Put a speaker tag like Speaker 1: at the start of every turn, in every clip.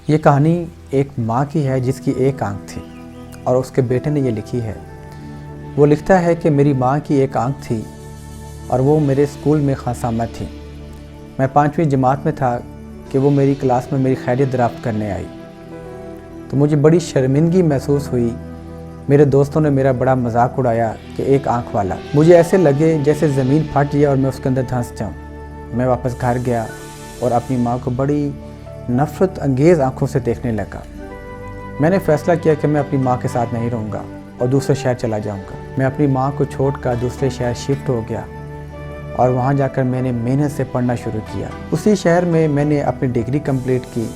Speaker 1: یہ کہانی ایک ماں کی ہے جس کی ایک آنکھ تھی اور اس کے بیٹے نے یہ لکھی ہے۔ وہ لکھتا ہے کہ میری ماں کی ایک آنکھ تھی اور وہ میرے اسکول میں خاصامہ تھی۔ میں 5ویں جماعت میں تھا کہ وہ میری کلاس میں میری خیریت دریافت کرنے آئی تو مجھے بڑی شرمندگی محسوس ہوئی۔ میرے دوستوں نے میرا بڑا مذاق اڑایا کہ ایک آنکھ والا۔ مجھے ایسے لگے جیسے زمین پھٹ جائے اور میں اس کے اندر دھنس جاؤں۔ میں واپس گھر گیا اور اپنی ماں کو بڑی نفرت انگیز آنکھوں سے دیکھنے لگا۔ میں نے فیصلہ کیا کہ میں اپنی ماں کے ساتھ نہیں رہوں گا اور دوسرے شہر چلا جاؤں گا۔ میں اپنی ماں کو چھوڑ کر دوسرے شہر شفٹ ہو گیا اور وہاں جا کر میں نے محنت سے پڑھنا شروع کیا۔ اسی شہر میں نے اپنی ڈگری کمپلیٹ کی،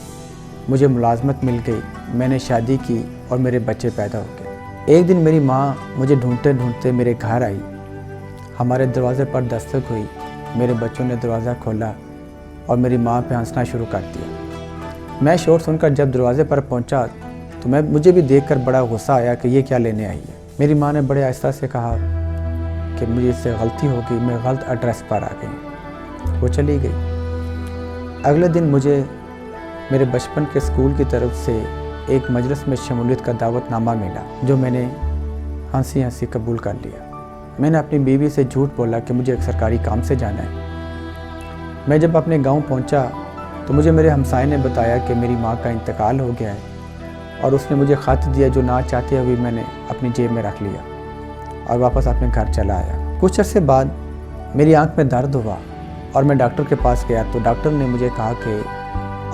Speaker 1: مجھے ملازمت مل گئی، میں نے شادی کی اور میرے بچے پیدا ہو گئے۔ ایک دن میری ماں مجھے ڈھونڈتے ڈھونڈتے میرے گھر آئی۔ ہمارے دروازے پر دستک ہوئی، میرے بچوں نے دروازہ کھولا اور میری ماں پہ ہنسنا شروع کر دیا۔ میں شور سن کر جب دروازے پر پہنچا تو مجھے بھی دیکھ کر بڑا غصہ آیا کہ یہ کیا لینے آئی ہے۔ میری ماں نے بڑے آہستہ سے کہا کہ مجھے اس سے غلطی ہو گئی، میں غلط ایڈریس پر آ گئی۔ وہ چلی گئی۔ اگلے دن مجھے میرے بچپن کے اسکول کی طرف سے ایک مجلس میں شمولیت کا دعوت نامہ ملا جو میں نے ہنسی ہنسی قبول کر لیا۔ میں نے اپنی بیوی سے جھوٹ بولا کہ مجھے ایک سرکاری کام سے جانا ہے۔ میں جب اپنے گاؤں پہنچا تو مجھے میرے ہمسائے نے بتایا کہ میری ماں کا انتقال ہو گیا ہے اور اس نے مجھے خط دیا جو نہ چاہتے ہوئے میں نے اپنی جیب میں رکھ لیا اور واپس اپنے گھر چلا آیا۔ کچھ عرصے بعد میری آنکھ میں درد ہوا اور میں ڈاکٹر کے پاس گیا تو ڈاکٹر نے مجھے کہا کہ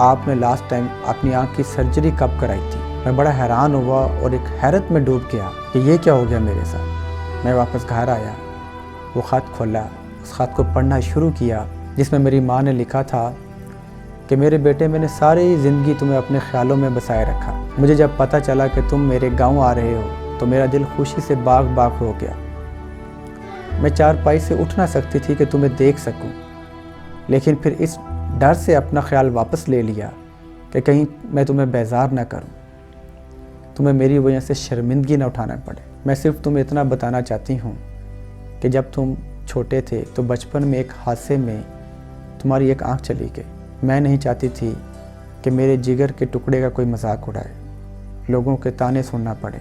Speaker 1: آپ نے لاسٹ ٹائم اپنی آنکھ کی سرجری کب کرائی تھی؟ میں بڑا حیران ہوا اور ایک حیرت میں ڈوب گیا کہ یہ کیا ہو گیا میرے ساتھ۔ میں واپس گھر آیا، وہ خط کھولا، اس خط کو پڑھنا شروع کیا جس میں میری ماں نے لکھا تھا کہ میرے بیٹے میں نے ساری زندگی تمہیں اپنے خیالوں میں بسائے رکھا۔ مجھے جب پتہ چلا کہ تم میرے گاؤں آ رہے ہو تو میرا دل خوشی سے باغ باغ ہو گیا۔ میں چارپائی سے اٹھ نہ سکتی تھی کہ تمہیں دیکھ سکوں، لیکن پھر اس ڈر سے اپنا خیال واپس لے لیا کہ کہیں میں تمہیں بیزار نہ کروں، تمہیں میری وجہ سے شرمندگی نہ اٹھانا پڑے۔ میں صرف تمہیں اتنا بتانا چاہتی ہوں کہ جب تم چھوٹے تھے تو بچپن میں ایک حادثے میں تمہاری ایک آنکھ چلی گئی۔ میں نہیں چاہتی تھی کہ میرے جگر کے ٹکڑے کا کوئی مذاق اڑائے، لوگوں کے تانے سننا پڑے۔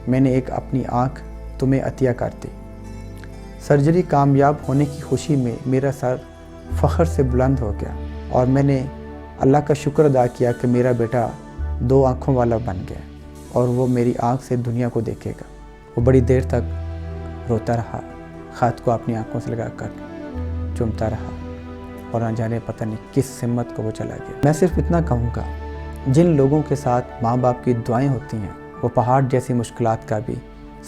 Speaker 1: میں نے ایک اپنی آنکھ تمہیں عطیہ کر دی۔ سرجری کامیاب ہونے کی خوشی میں میرا سر فخر سے بلند ہو گیا اور میں نے اللہ کا شکر ادا کیا کہ میرا بیٹا 2 آنکھوں والا بن گیا اور وہ میری آنکھ سے دنیا کو دیکھے گا۔ وہ بڑی دیر تک روتا رہا، خط کو اپنی آنکھوں سے لگا کر چومتا رہا اور نہ جانے پتہ نہیں کس سمت کو وہ چلا گیا۔ میں صرف اتنا کہوں گا، جن لوگوں کے ساتھ ماں باپ کی دعائیں ہوتی ہیں وہ پہاڑ جیسی مشکلات کا بھی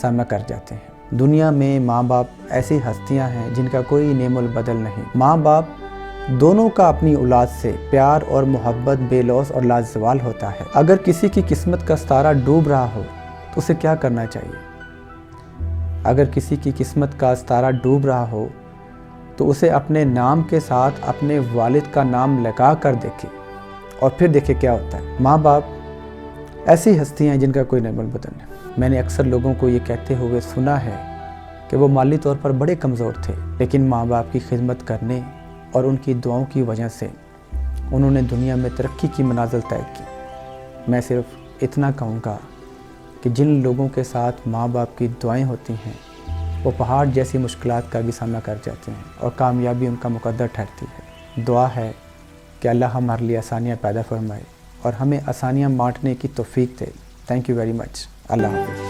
Speaker 1: سامنا کر جاتے ہیں۔ دنیا میں ماں باپ ایسی ہستیاں ہیں جن کا کوئی نعم البدل نہیں۔ ماں باپ دونوں کا اپنی اولاد سے پیار اور محبت بے لوث اور لازوال ہوتا ہے۔ اگر کسی کی قسمت کا ستارہ ڈوب رہا ہو تو اسے کیا کرنا چاہیے؟ اگر کسی کی قسمت کا ستارہ ڈوب رہا ہو تو اسے اپنے نام کے ساتھ اپنے والد کا نام لگا کر دیکھے اور پھر دیکھے کیا ہوتا ہے۔ ماں باپ ایسی ہستیاں ہیں جن کا کوئی نعم البدل نہیں۔ میں نے اکثر لوگوں کو یہ کہتے ہوئے سنا ہے کہ وہ مالی طور پر بڑے کمزور تھے لیکن ماں باپ کی خدمت کرنے اور ان کی دعاؤں کی وجہ سے انہوں نے دنیا میں ترقی کی منازل طے کی۔ میں صرف اتنا کہوں گا کہ جن لوگوں کے ساتھ ماں باپ کی دعائیں ہوتی ہیں وہ پہاڑ جیسی مشکلات کا بھی سامنا کر جاتے ہیں اور کامیابی ان کا مقدر ٹھہرتی ہے۔ دعا ہے کہ اللہ ہمارے لیے آسانیاں پیدا فرمائے اور ہمیں آسانیاں بانٹنے کی توفیق دے۔ Thank you very much. اللہ حافظ۔